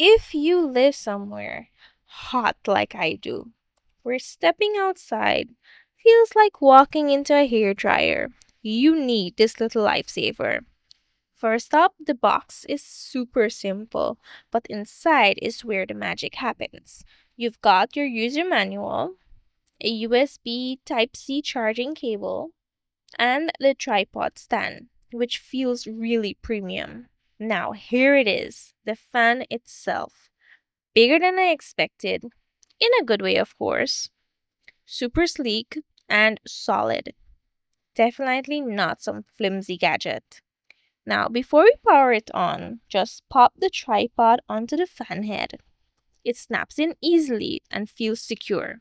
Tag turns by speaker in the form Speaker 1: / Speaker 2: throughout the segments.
Speaker 1: If you live somewhere hot like I do, where stepping outside feels like walking into a hairdryer, you need this little lifesaver. First up, the box is super simple, but inside is where the magic happens. You've got your user manual, a USB Type C charging cable, and the tripod stand, which feels really premium. Now, here it is, the fan itself. Bigger than I expected, in a good way, of course. Super sleek and solid. Definitely not some flimsy gadget. Now, before we power it on, just pop the tripod onto the fan head. It snaps in easily and feels secure.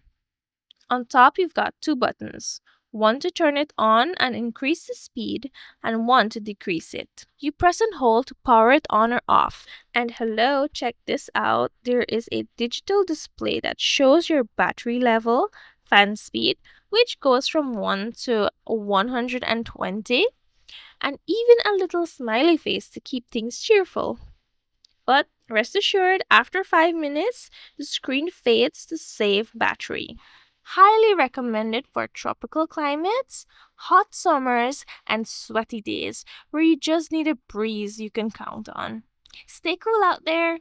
Speaker 1: On top, you've got two buttons, one to turn it on and increase the speed, and one to decrease it. You press and hold to power it on or off. And hello, check this out. There is a digital display that shows your battery level, fan speed, which goes from 1 to 120, and even a little smiley face to keep things cheerful. But rest assured, after 5 minutes, the screen fades to save battery. Highly recommended for tropical climates, hot summers, and sweaty days where you just need a breeze you can count on. Stay cool out there.